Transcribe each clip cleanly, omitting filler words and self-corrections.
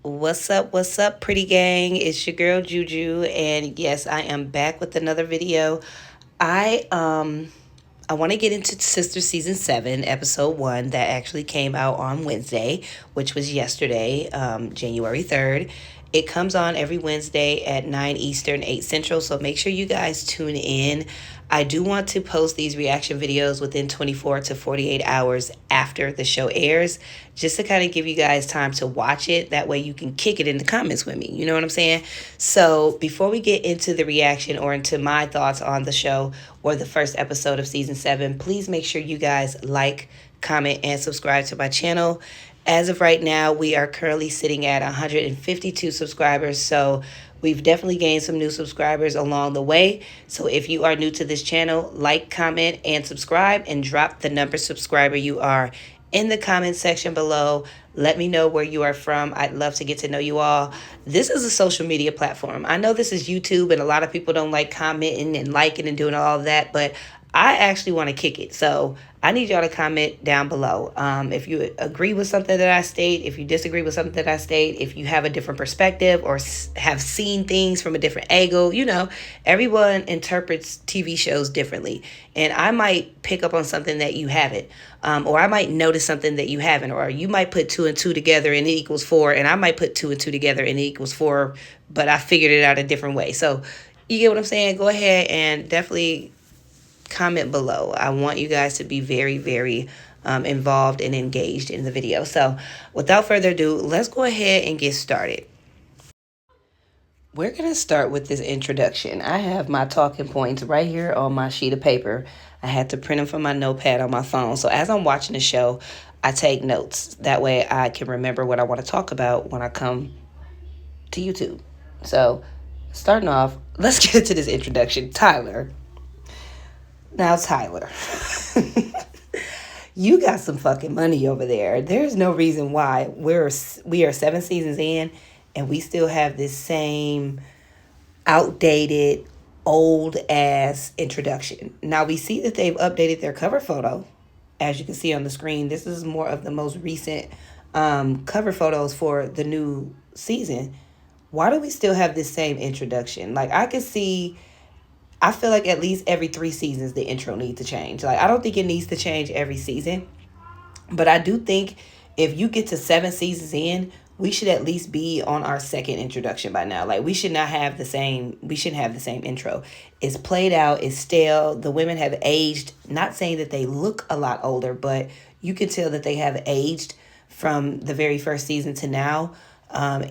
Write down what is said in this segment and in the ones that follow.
What's up, pretty gang? It's your girl Juju, and yes, I am back with another video. I um I want to get into Sister season 7, episode 1 that actually came out on Wednesday, which was yesterday, January 3rd. It comes on every Wednesday at 9 Eastern, 8 Central, so make sure you guys tune in. I do want to post these reaction videos within 24 to 48 hours after the show airs, just to kind of give you guys time to watch it. That way you can kick it in the comments with me. You know what I'm saying? So before we get into the reaction or into my thoughts on the show or the first episode of season 7, please make sure you guys like, comment, and subscribe to my channel. As of right now, we are currently sitting at 152 subscribers. So we've definitely gained some new subscribers along the way. So if you are new to this channel, like, comment, and subscribe, and drop the number subscriber you are in the comment section below. Let me know where you are from. I'd love to get to know you all. This is a social media platform. I know this is YouTube, and a lot of people don't like commenting and liking and doing all of that, but I actually want to kick it. So I need y'all to comment down below. If you agree with something that I state, if you disagree with something that I state, if you have a different perspective or have seen things from a different angle, everyone interprets TV shows differently. And I might pick up on something that you haven't. Or I might notice something that you haven't. Or you might put 2 and 2 together and it equals 4. And I might put 2 and 2 together and it equals 4. But I figured it out a different way. So you get what I'm saying? Go ahead and definitely comment below. I want you guys to be very, very involved and engaged in the video. So without further ado, let's go ahead and get started. We're going to start with this introduction. I have my talking points right here on my sheet of paper. I had to print them from my notepad on my phone. So as I'm watching the show, I take notes. That way I can remember what I want to talk about when I come to YouTube. So starting off, let's get into this introduction. Tyler. Now, Tyler, you got some fucking money over there. There's no reason why we are 7 seasons in and we still have this same outdated, old ass introduction. Now, we see that they've updated their cover photo. As you can see on the screen, this is more of the most recent cover photos for the new season. Why do we still have this same introduction? Like, I feel like at least every 3 seasons, the intro needs to change. Like, I don't think it needs to change every season. But I do think if you get to 7 seasons in, we should at least be on our second introduction by now. Like, we shouldn't have the same intro. It's played out, it's stale. The women have aged. Not saying that they look a lot older, but you can tell that they have aged from the very first season to now.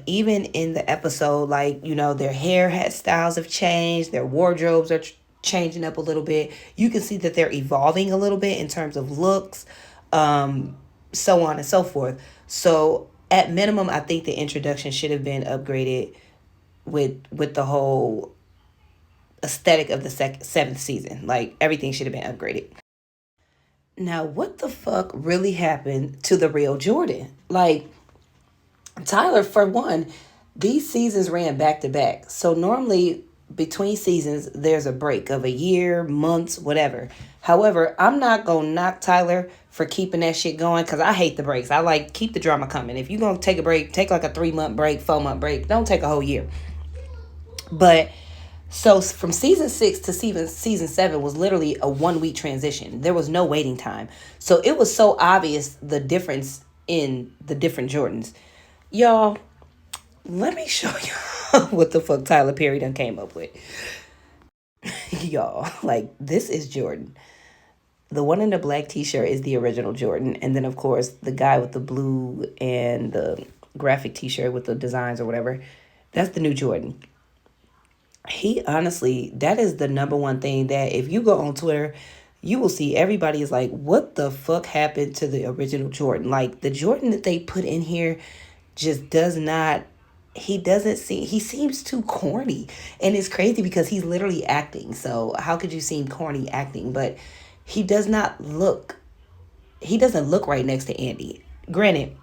Even in the episode, like, their hair styles have changed, their wardrobes are changing up a little bit. You can see that they're evolving a little bit in terms of looks, so on and so forth. So at minimum, I think the introduction should have been upgraded with the whole aesthetic of the 7th season. Like, everything should have been upgraded. Now, what the fuck really happened to the real Jordan? Like, Tyler, for one, these seasons ran back to back. So normally between seasons, there's a break of a year, months, whatever. However, I'm not going to knock Tyler for keeping that shit going because I hate the breaks. I like, keep the drama coming. If you're going to take a break, take like a 3-month break, 4-month break. Don't take a whole year. But so from season 6 to season 7 was literally a 1-week transition. There was no waiting time. So it was so obvious the difference in the different Jordans. Y'all, let me show y'all what the fuck Tyler Perry done came up with. Y'all, like, this is Jordan. The one in the black t-shirt is the original Jordan. And then, of course, the guy with the blue and the graphic t-shirt with the designs or whatever, that's the new Jordan. He, honestly, that is the number one thing that if you go on Twitter, you will see everybody is like, what the fuck happened to the original Jordan? Like, the Jordan that they put in here just does not, he seems too corny. And it's crazy because he's literally acting. So how could you seem corny acting? But he doesn't look right next to Andy. Granted,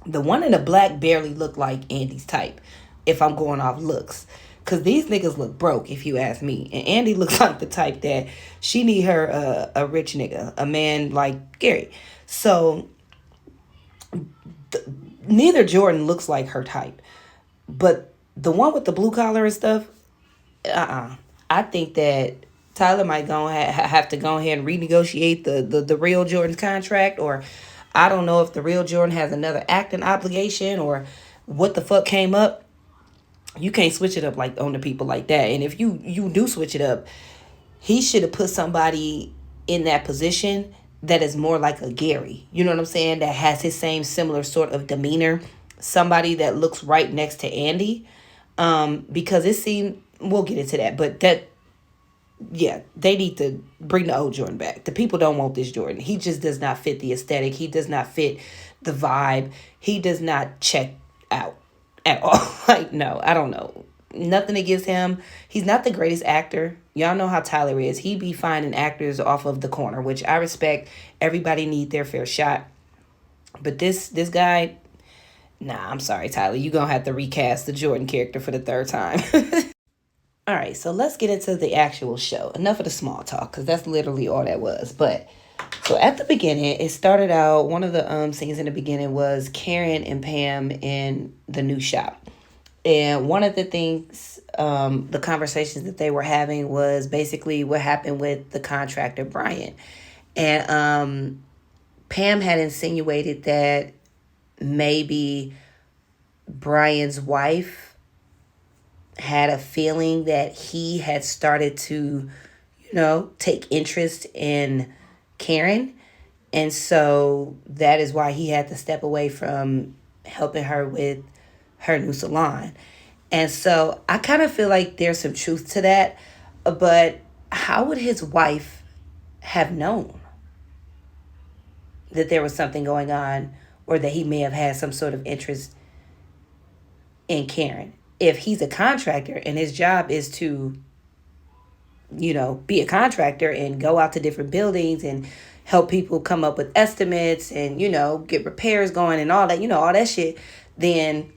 the one in the black barely looked like Andy's type, if I'm going off looks. Because these niggas look broke, if you ask me. And Andy looks like the type that she need her a rich nigga, a man like Gary. So neither Jordan looks like her type. But the one with the blue collar and stuff, I think that Tyler might have to go ahead and renegotiate the real Jordan's contract, or I don't know if the real Jordan has another acting obligation or what the fuck came up. You can't switch it up like on the people like that. And if you do switch it up, he should have put somebody in that position that is more like a Gary. You know what I'm saying? That has his same similar sort of demeanor. Somebody that looks right next to Andy. Because it seemed, we'll get into that, but yeah, they need to bring the old Jordan back. The people don't want this Jordan. He just does not fit the aesthetic. He does not fit the vibe. He does not check out at all. Like, no, I don't know. Nothing against him. He's not the greatest actor. Y'all know how Tyler is. He be finding actors off of the corner, which I respect. Everybody need their fair shot. But this guy, nah, I'm sorry, Tyler. You're going to have to recast the Jordan character for the third time. All right, so let's get into the actual show. Enough of the small talk, because that's literally all that was. But, so at the beginning, it started out, one of the scenes in the beginning was Karen and Pam in the new shop. And one of the things, the conversations that they were having was basically what happened with the contractor, Brian. And Pam had insinuated that maybe Brian's wife had a feeling that he had started to, take interest in Karen. And so that is why he had to step away from helping her with her new salon. And so I kind of feel like there's some truth to that. But how would his wife have known that there was something going on, or that he may have had some sort of interest in Karen? If he's a contractor and his job is to, be a contractor and go out to different buildings and help people come up with estimates and, get repairs going and all that, all that shit, then,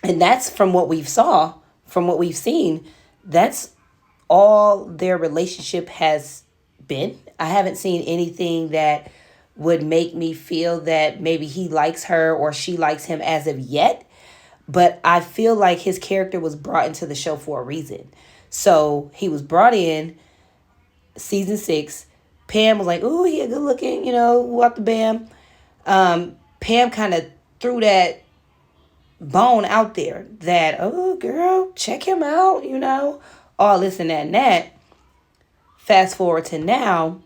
and that's from what we've seen, that's all their relationship has been. I haven't seen anything that would make me feel that maybe he likes her or she likes him as of yet. But I feel like his character was brought into the show for a reason. So he was brought in season 6. Pam was like, ooh, he a good looking, walk the bam. Pam kind of threw that bone out there that, oh, girl, check him out, all this and that and that. Fast forward to now,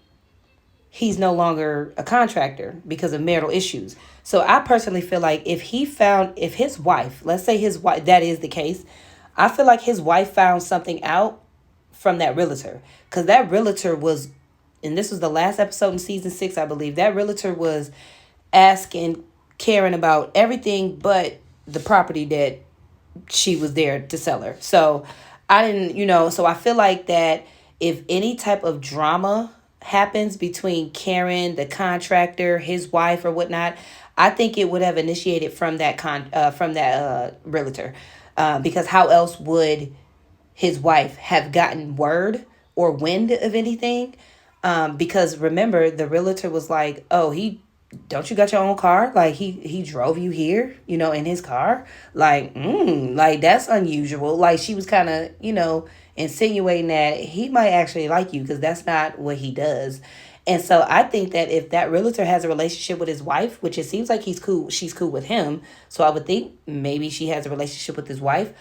he's no longer a contractor because of marital issues. So I personally feel like if his wife, let's say his wife, that is the case, I feel like his wife found something out from that realtor. Because that realtor was, and this was the last episode in season 6, I believe, that realtor was asking Karen about everything but the property that she was there to sell her. So I didn't, so I feel like that if any type of drama happens between Karen, the contractor, his wife, or whatnot, I think it would have initiated from that realtor, because how else would his wife have gotten word or wind of anything? Because remember, the realtor was like, "Oh, don't you got your own car? Like he drove you here, in his car? Like that's unusual." Like she was kind of, insinuating that he might actually like you, because that's not what he does. And so I think that if that realtor has a relationship with his wife, which it seems like she's cool with him, so I would think maybe she has a relationship with his wife.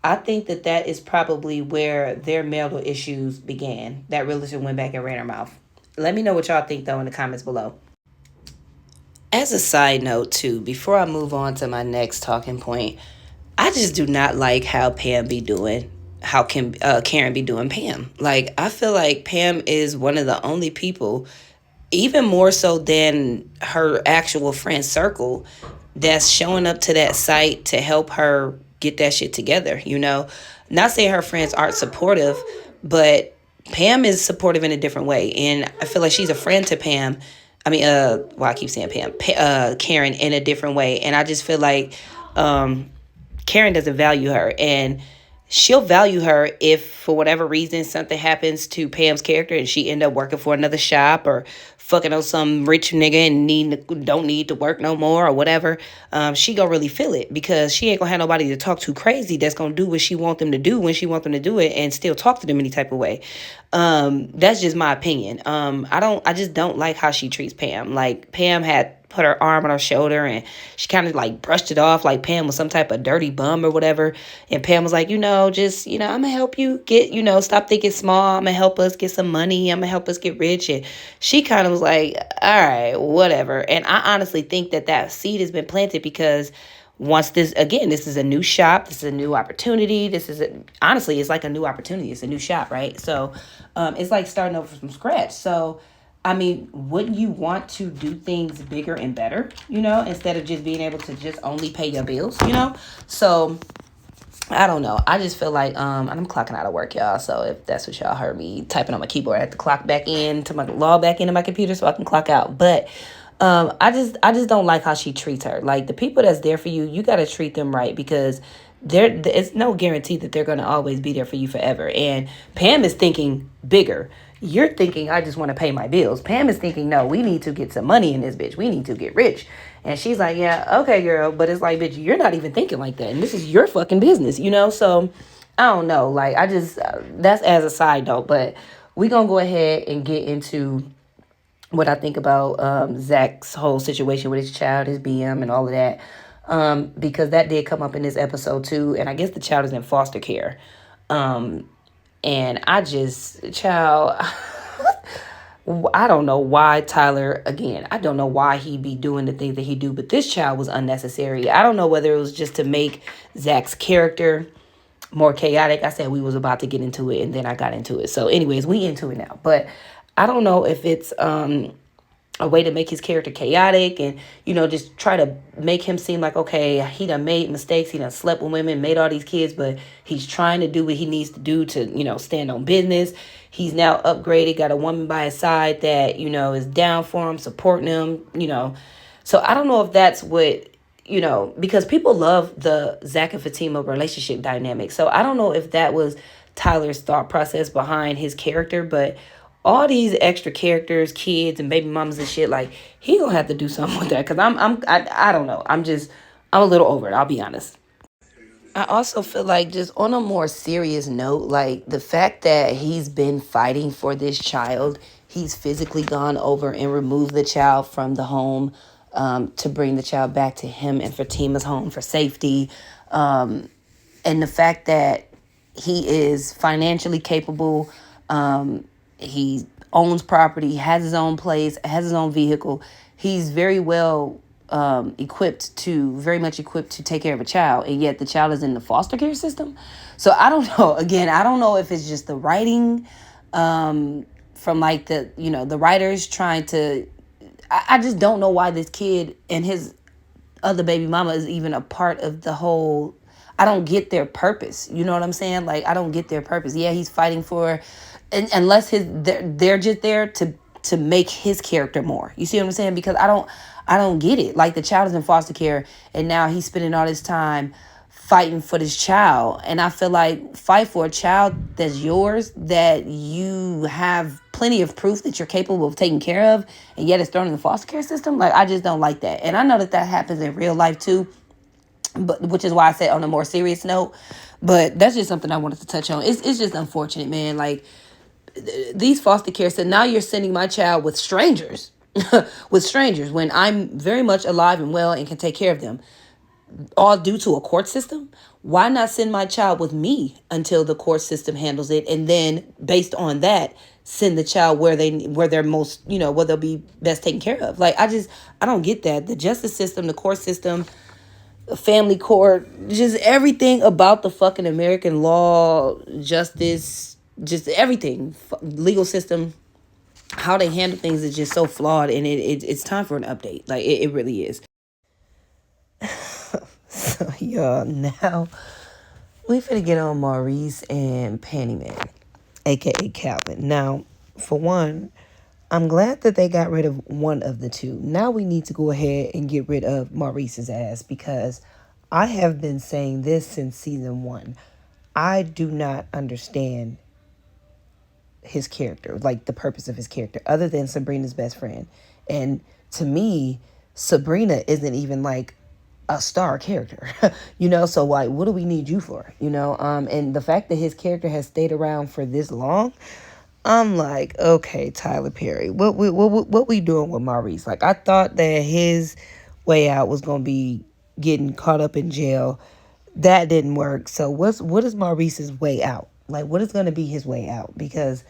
I think that is probably where their marital issues began. That realtor went back and ran her mouth. Let me know what y'all think, though, in the comments below. As a side note, too, before I move on to my next talking point, I just do not like how Karen be doing Pam. Like, I feel like Pam is one of the only people, even more so than her actual friend circle, that's showing up to that site to help her get that shit together, Not saying her friends aren't supportive, but Pam is supportive in a different way. And I feel like she's a friend to Pam. I keep saying Pam. Karen in a different way. And I just feel like Karen doesn't value her. And she'll value her if for whatever reason something happens to Pam's character and she end up working for another shop or fucking on some rich nigga and don't need to work no more or whatever. She gonna really feel it because she ain't gonna have nobody to talk to crazy that's gonna do what she want them to do when she want them to do it and still talk to them any type of way. That's just my opinion. I just don't like how she treats Pam. Like Pam had put her arm on her shoulder and she kind of like brushed it off like Pam was some type of dirty bum or whatever. And Pam was like, just, I'm gonna help you get, stop thinking small. I'm gonna help us get some money. I'm gonna help us get rich. And she kind of was like, all right, whatever. And I honestly think that seed has been planted because once this is a new shop, this is a new opportunity. Honestly, it's like a new opportunity. It's a new shop, right? So it's like starting over from scratch. So I mean, wouldn't you want to do things bigger and better, instead of just being able to just only pay your bills? So I don't know. I just feel like I'm clocking out of work, y'all. So if that's what y'all heard me typing on my keyboard, I have to clock back in to log back into my computer so I can clock out. But I just don't like how she treats her. Like the people that's there for you, you got to treat them right because it's no guarantee that they're going to always be there for you forever. And Pam is thinking bigger. You're thinking, I just want to pay my bills. Pam is thinking, no, we need to get some money in this bitch. We need to get rich. And she's like, yeah, okay, girl. But it's like, bitch, you're not even thinking like that. And this is your fucking business. So I don't know. Like, I just, that's as a side note. But we going to go ahead and get into what I think about Zach's whole situation with his child, his BM, and all of that. Because that did come up in this episode too. And I guess the child is in foster care. And child, I don't know why Tyler, again, I don't know why he be doing the things that he do, but this child was unnecessary. I don't know whether it was just to make Zach's character more chaotic. I said we was about to get into it and then I got into it. So anyways, we into it now. But I don't know if it's a way to make his character chaotic and, just try to make him seem like, okay, he done made mistakes. He done slept with women, made all these kids, but he's trying to do what he needs to do to, stand on business. He's now upgraded, got a woman by his side that, is down for him, supporting him, So I don't know if that's what, because people love the Zach and Fatima relationship dynamic. So I don't know if that was Tyler's thought process behind his character, but all these extra characters, kids and baby mamas and shit, like he gonna have to do something with that. Cause I don't know. I'm a little over it. I'll be honest. I also feel like just on a more serious note, like the fact that he's been fighting for this child, he's physically gone over and removed the child from the home, to bring the child back to him and Fatima's home for safety. And the fact that he is financially capable, he owns property, has his own place, has his own vehicle. He's very well very much equipped to take care of a child, and yet the child is in the foster care system. So I don't know. Again, I don't know if it's just the writing from like the writers trying to. I just don't know why this kid and his other baby mama is even a part of the whole. I don't get their purpose. You know what I'm saying? Like I don't get their purpose. Yeah, he's fighting for, and unless they're just there to make his character more. You see what I'm saying? Because I don't get it. Like the child is in foster care and now he's spending all this time fighting for this child. And I feel like fight for a child that's yours, that you have plenty of proof that you're capable of taking care of, and yet it's thrown in the foster care system. Like I just don't like that. And I know that happens in real life too, but which is why I said on a more serious note. But that's just something I wanted to touch on. It's just unfortunate, man. Like these foster care said, now you're sending my child with strangers, with strangers, when I'm very much alive and well and can take care of them, all due to a court system. Why not send my child with me until the court system handles it, and then based on that, send the child where they're most, where they'll be best taken care of. Like I don't get that. The justice system, the court system, the family court, just everything about the fucking American law, justice, just everything, legal system, how they handle things is just so flawed, and it's time for an update. Like it really is. So y'all, now we finna get on Maurice and Pennyman, aka Calvin. Now, for one, I'm glad that they got rid of one of the two. Now we need to go ahead and get rid of Maurice's ass, because I have been saying this since season 1. I do not understand his character, like the purpose of his character, other than Sabrina's best friend. And to me, Sabrina isn't even like a star character, so like, what do we need you for, and the fact that his character has stayed around for this long, I'm like, okay, Tyler Perry, what we doing with Maurice? Like, I thought that his way out was gonna be getting caught up in jail. That didn't work. So what is Maurice's way out? Like, what is gonna be his way out? Because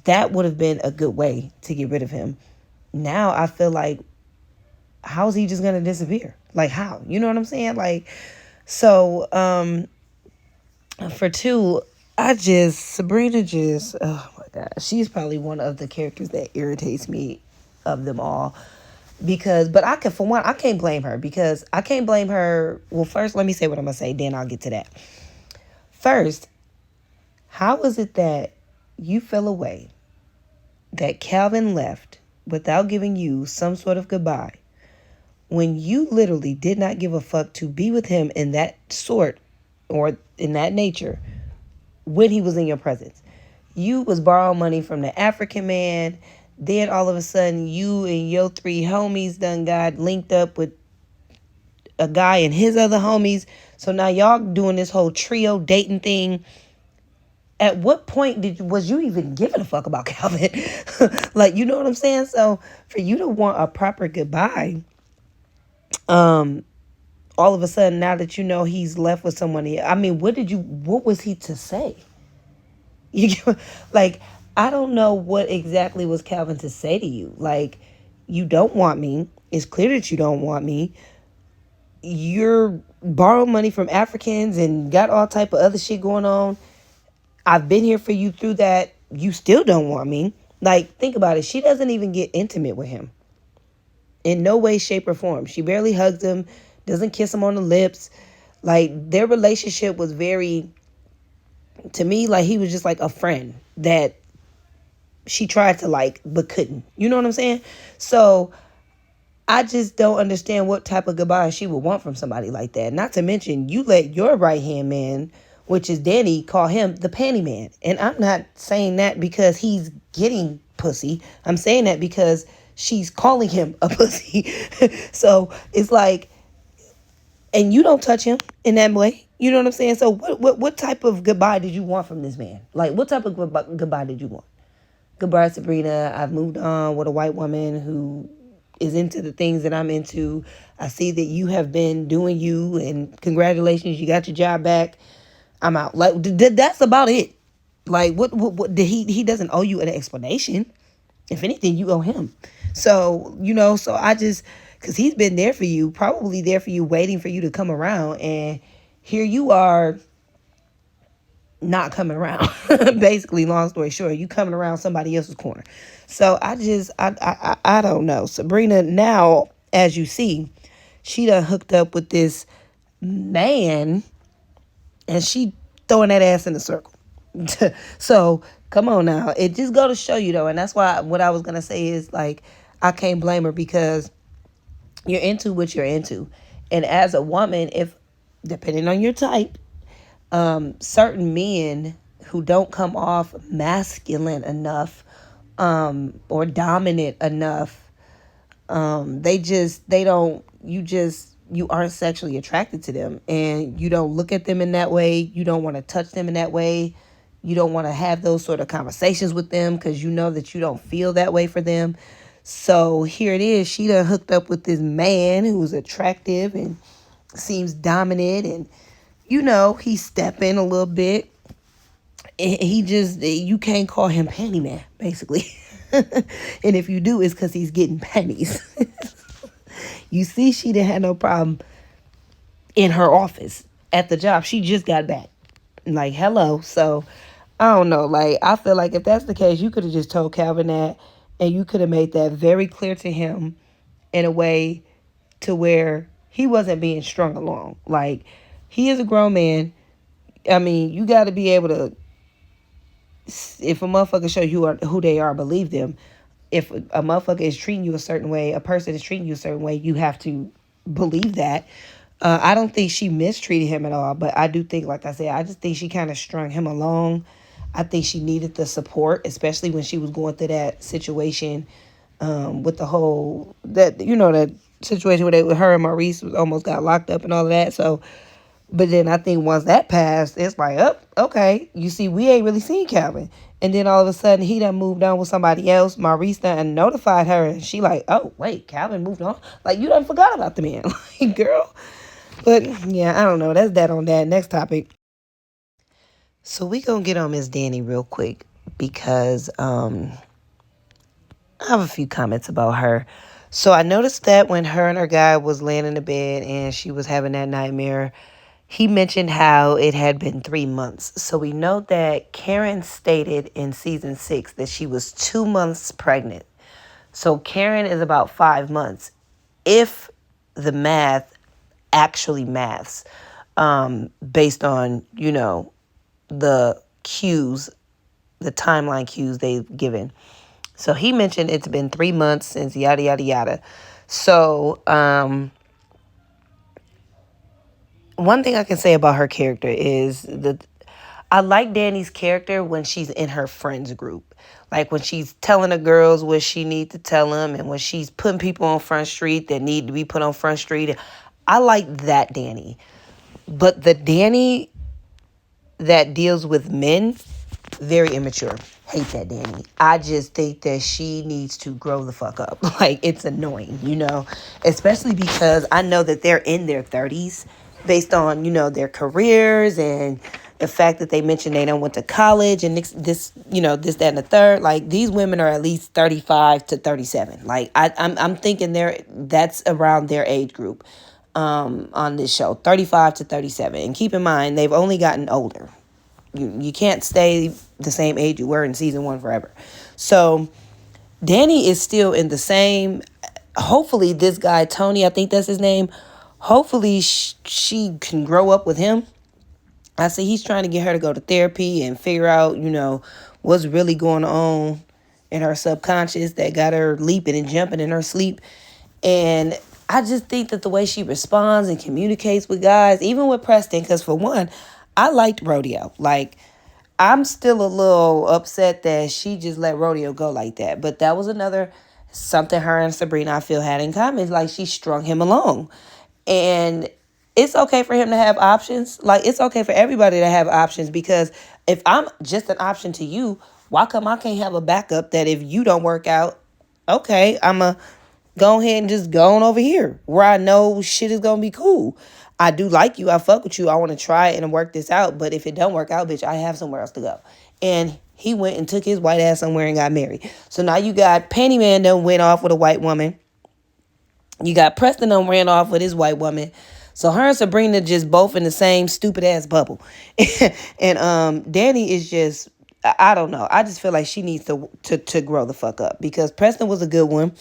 that would have been a good way to get rid of him. Now I feel like, how is he just gonna disappear? Like, how? You know what I'm saying? Like, so for two, Sabrina just, oh my God, she's probably one of the characters that irritates me of them all. But for one, I can't blame her, because I can't blame her. Well, first, let me say what I'm gonna say, then I'll get to that. First, how is it that you feel a way that Calvin left without giving you some sort of goodbye, when you literally did not give a fuck to be with him in that sort or in that nature when he was in your presence? You was borrowing money from the African man. Then all of a sudden, you and your three homies done got linked up with a guy and his other homies. So now y'all doing this whole trio dating thing. At what point was you even giving a fuck about Calvin? Like, you know what I'm saying? So for you to want a proper goodbye, all of a sudden, now that you know he's left with someone, I mean, what was he to say? Like, I don't know what exactly was Calvin to say to you. Like, you don't want me. It's clear that you don't want me. You're borrowing money from Africans and got all type of other shit going on. I've been here for you through that. You still don't want me. Like, think about it. She doesn't even get intimate with him. In no way, shape, or form. She barely hugs him, doesn't kiss him on the lips. Like, their relationship was very, to me, like, he was just like a friend that she tried to like, but couldn't. You know what I'm saying? So I just don't understand what type of goodbye she would want from somebody like that. Not to mention, you let your right-hand man, which is Danny, call him the panty man. And I'm not saying that because he's getting pussy. I'm saying that because she's calling him a pussy. So it's like, and you don't touch him in that way. You know what I'm saying? So what type of goodbye did you want from this man? Like, what type of goodbye did you want? Goodbye, Sabrina. I've moved on with a white woman who is into the things that I'm into. I see that you have been doing you, and congratulations, you got your job back. I'm out. Like, that's about it. Like, what did he doesn't owe you an explanation. If anything, you owe him. So, so because he's been there for you, probably there for you, waiting for you to come around, and here you are not coming around. Basically, long story short, you coming around somebody else's corner. So I don't know. Sabrina, now, as you see, she done hooked up with this man, and she throwing that ass in the circle. So come on now. It just go to show you, though, and that's why what I was gonna say is, like, I can't blame her, because you're into what you're into. And as a woman, if depending on your type, certain men who don't come off masculine enough, or dominant enough, you aren't sexually attracted to them, and you don't look at them in that way. You don't want to touch them in that way. You don't want to have those sort of conversations with them, because you know that you don't feel that way for them. So here it is. She done hooked up with this man who's attractive and seems dominant, and he's stepping a little bit. And you can't call him panty man, basically. And if you do, it's because he's getting panties. You see, she didn't have no problem in her office at the job. She just got back. Like, hello. So, I don't know. Like, I feel like if that's the case, you could have just told Calvin that, and you could have made that very clear to him in a way to where he wasn't being strung along. Like, he is a grown man. I mean, you got to be able to, if a motherfucker show you who they are, believe them. If a motherfucker is treating you a certain way, a person is treating you a certain way, you have to believe that. I don't think she mistreated him at all, but I do think, like I said, I just think she kind of strung him along. I think she needed the support, especially when she was going through that situation with the whole that situation where with her and Maurice was almost got locked up and all of that. So, but then I think once that passed, it's like, oh, okay. You see, we ain't really seen Calvin. And then all of a sudden, he done moved on with somebody else. Maurice done notified her, and she like, oh, wait, Calvin moved on? Like, you done forgot about the man. Like, girl. But, yeah, I don't know. That's that on that. Next topic. So we gonna get on Miss Danny real quick because I have a few comments about her. So I noticed that when her and her guy was laying in the bed and she was having that nightmare, he mentioned how it had been 3 months. So we know that Karen stated in season 6 that she was 2 months pregnant. So Karen is about 5 months. If the math actually maths, based on, the cues, the timeline cues they've given. So he mentioned it's been 3 months since yada, yada, yada. So, one thing I can say about her character is that I like Danny's character when she's in her friends group. Like when she's telling the girls what she need to tell them and when she's putting people on Front Street that need to be put on Front Street. I like that Danny. But the Danny that deals with men, very immature. Hate that Danny. I just think that she needs to grow the fuck up. Like, it's annoying, especially because I know that they're in their 30s based on, their careers and the fact that they mentioned they don't went to college and this, that, and the third. Like, these women are at least 35 to 37. Like, I'm thinking that's around their age group on this show, 35 to 37. And keep in mind, they've only gotten older. You can't stay the same age you were in season 1 forever. So Danny is still in the same. Hopefully this guy, Tony, I think that's his name. Hopefully she can grow up with him. I see he's trying to get her to go to therapy and figure out, what's really going on in her subconscious that got her leaping and jumping in her sleep. And I just think that the way she responds and communicates with guys, even with Preston, because for one, I liked Rodeo. Like, I'm still a little upset that she just let Rodeo go like that. But that was another something her and Sabrina, I feel, had in common. Like, she strung him along. And it's okay for him to have options. Like, it's okay for everybody to have options because if I'm just an option to you, why come I can't have a backup that if you don't work out, okay, I'm a go ahead and just go on over here where I know shit is going to be cool. I do like you. I fuck with you. I want to try it and work this out. But if it don't work out, bitch, I have somewhere else to go. And he went and took his white ass somewhere and got married. So now you got Penny Man done went off with a white woman. You got Preston done ran off with his white woman. So her and Sabrina just both in the same stupid ass bubble. And Danny is just, I don't know. I just feel like she needs to grow the fuck up because Preston was a good one.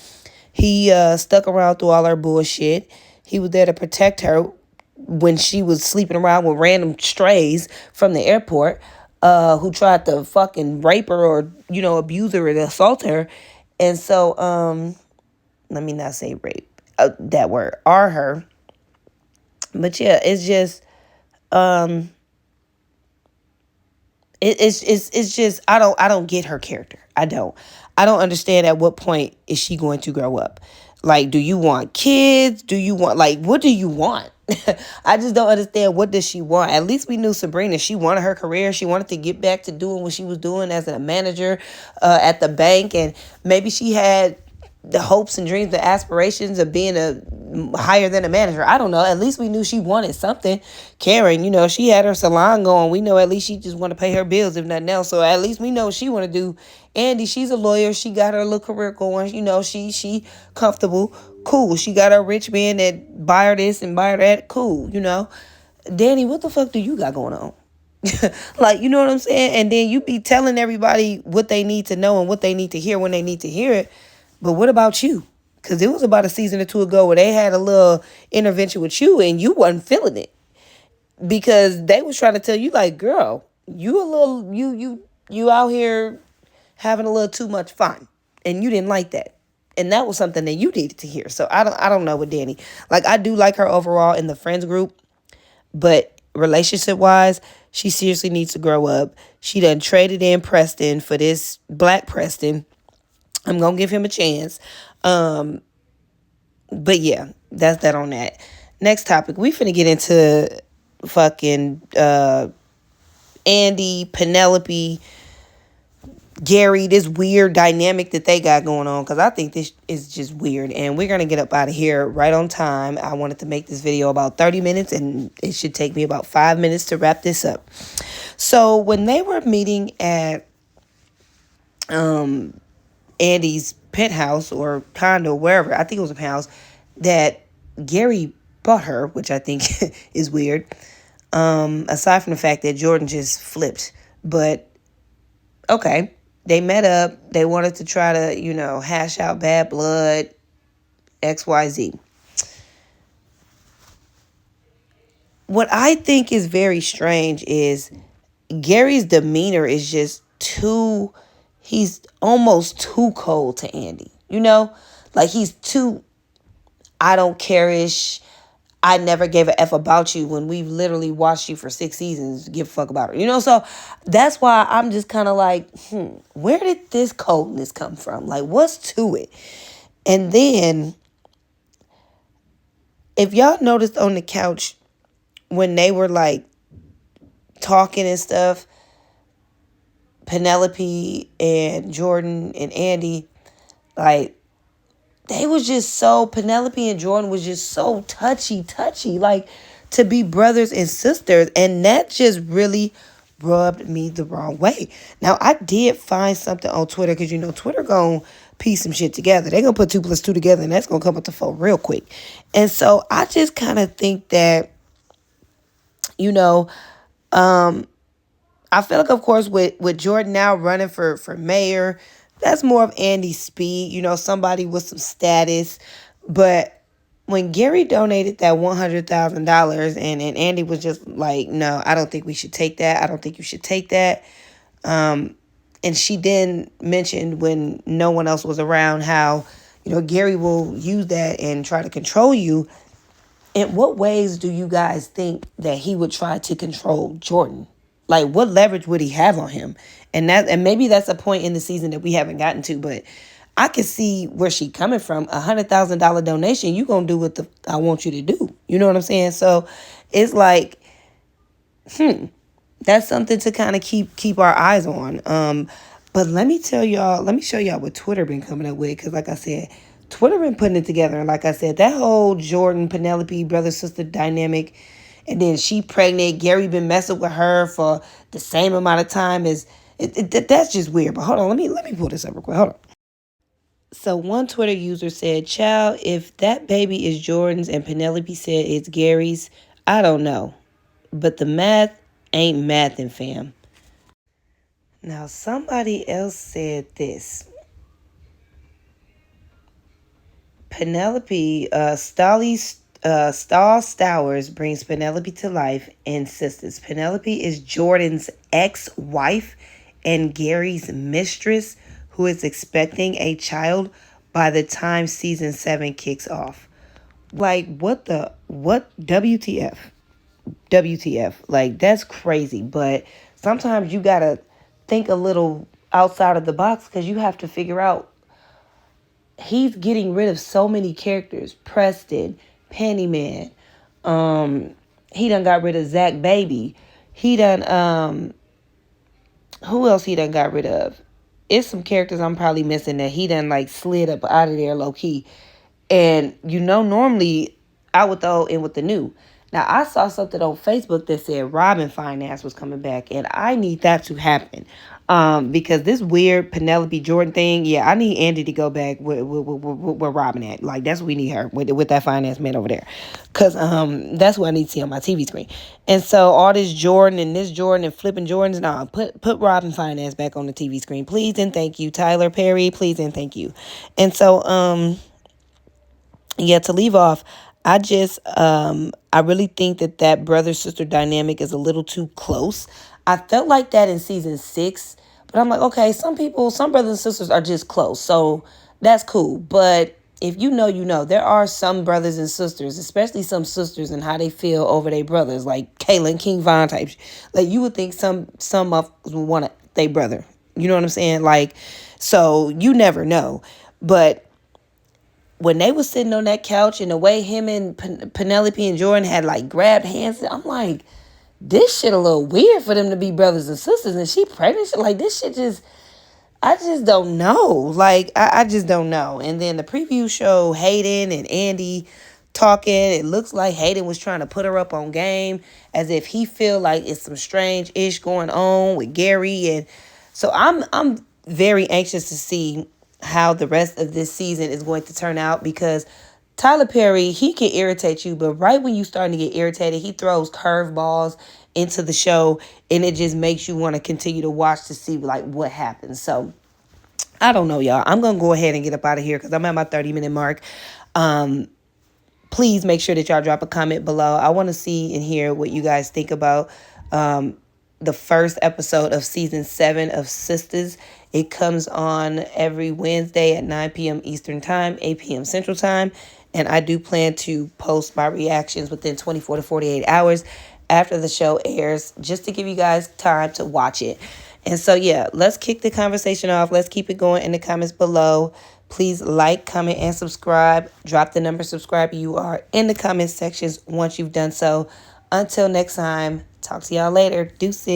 He stuck around through all her bullshit. He was there to protect her when she was sleeping around with random strays from the airport who tried to fucking rape her or, abuse her and assault her. And so, let me not say rape, that word, are her. But yeah, it's just, it's just, I don't get her character. I don't understand at what point is she going to grow up. Like, do you want kids? Do you want, like, what do you want? I just don't understand. What does she want? At least we knew Sabrina. She wanted her career. She wanted to get back to doing what she was doing as a manager at the bank. And maybe she had the hopes and dreams, the aspirations of being a higher than a manager. I don't know. At least we knew she wanted something. Karen, she had her salon going. We know at least she just want to pay her bills, if nothing else. So at least we know what she want to do. Andy, she's a lawyer. She got her little career going. She comfortable. Cool. She got her rich man that buy her this and buy her that. Cool. Danny, what the fuck do you got going on? Like, you know what I'm saying? And then you be telling everybody what they need to know and what they need to hear when they need to hear it. But what about you? Because it was about a season or two ago where they had a little intervention with you and you wasn't feeling it. Because they was trying to tell you, like, girl, you out here having a little too much fun. And you didn't like that. And that was something that you needed to hear. So I don't know with Danny. Like, I do like her overall in the friends group, but relationship wise, she seriously needs to grow up. She done traded in Preston for this black Preston. I'm gonna give him a chance. But yeah, that's that on that. Next topic, we finna get into fucking Andy, Penelope, Gary, this weird dynamic that they got going on, because I think this is just weird. And we're going to get up out of here right on time. I wanted to make this video about 30 minutes, and it should take me about 5 minutes to wrap this up. So when they were meeting at Andy's penthouse or condo, wherever, I think it was a penthouse, that Gary bought her, which I think is weird. Aside from the fact that Jordan just flipped. But okay, they met up. They wanted to try to, hash out bad blood, XYZ. What I think is very strange is Gary's demeanor is just he's almost too cold to Andy. Like, he's too, I don't care-ish. I never gave a F about you when we've literally watched you for 6 seasons give a fuck about her. So that's why I'm just kind of like, where did this coldness come from? Like, what's to it? And then, if y'all noticed on the couch when they were like talking and stuff, Penelope and Jordan and Andy, like, they was just so, Penelope and Jordan was just so touchy, like, to be brothers and sisters. And that just really rubbed me the wrong way. Now, I did find something on Twitter, because, Twitter gonna piece some shit together. They gonna put 2 plus 2 together, and that's gonna come up to 4 real quick. And so I just kind of think that, I feel like, of course, with Jordan now running for mayor, that's more of Andy's speed, somebody with some status. But when Gary donated that $100,000 and Andy was just like, no, I don't think we should take that. I don't think you should take that. And she then mentioned, when no one else was around, how, Gary will use that and try to control you. In what ways do you guys think that he would try to control Jordan? Like, what leverage would he have on him? And maybe that's a point in the season that we haven't gotten to, but I can see where she coming from. $100,000 donation, you gonna do what I want you to do. You know what I'm saying? So it's like, that's something to kind of keep our eyes on. But let me show y'all what Twitter been coming up with, because like I said, Twitter been putting it together. And like I said, that whole Jordan, Penelope, brother-sister dynamic, and then she pregnant, Gary been messing with her for the same amount of time as, that's just weird. But hold on, let me pull this up real quick. Hold on. So one Twitter user said, "Child, if that baby is Jordan's and Penelope said it's Gary's, I don't know. But the math ain't mathin', fam." Now, somebody else said this. Penelope, Stahl Stowers brings Penelope to life in Sistas. Penelope is Jordan's ex-wife and Gary's mistress, who is expecting a child by the time season 7 kicks off. Like, what WTF? WTF. Like, that's crazy. But sometimes you gotta think a little outside of the box, because you have to figure out, he's getting rid of so many characters. Preston, Pennyman. He done got rid of Zach Baby. He done, who else he done got rid of? It's some characters I'm probably missing that he done like slid up out of there low key. And normally I would throw in with the new. Now, I saw something on Facebook that said Robin Finance was coming back, and I need that to happen. Because this weird Penelope Jordan thing, yeah, I need Andy to go back with Robin at. Like, that's what we need her with that finance man over there. Because that's what I need to see on my TV screen. And so all this Jordan and flipping Jordans, nah, put Robin Finance back on the TV screen, please and thank you. Tyler Perry, please and thank you. And so yeah, to leave off, I really think that brother-sister dynamic is a little too close. I felt like that in season 6, but I'm like, okay, some brothers and sisters are just close. So that's cool. But if you know, you know. There are some brothers and sisters, especially some sisters, and how they feel over their brothers, like Kaylin King Von type. Like you would think some of would want their brother. You know what I'm saying? Like, so you never know. But when they was sitting on that couch and the way him and Penelope and Jordan had like grabbed hands, I'm like, this shit a little weird for them to be brothers and sisters, and she pregnant. Like this shit just, I just don't know. Like, I just don't know. And then the preview show Hayden and Andy talking. It looks like Hayden was trying to put her up on game as if he feel like it's some strange ish going on with Gary. And so I'm very anxious to see how the rest of this season is going to turn out, because Tyler Perry, he can irritate you, but right when you starting to get irritated, he throws curveballs into the show, and it just makes you want to continue to watch to see like what happens. So I don't know, y'all. I'm gonna go ahead and get up out of here because I'm at my 30-minute mark. Please make sure that y'all drop a comment below. I want to see and hear what you guys think about the first episode of season 7 of Sistas. It comes on every Wednesday at 9 p.m. Eastern Time, 8 p.m. Central Time. And I do plan to post my reactions within 24 to 48 hours after the show airs, just to give you guys time to watch it. And so, yeah, let's kick the conversation off. Let's keep it going in the comments below. Please like, comment, and subscribe. Drop the number subscribe you are in the comment sections once you've done so. Until next time, talk to y'all later. Deuces.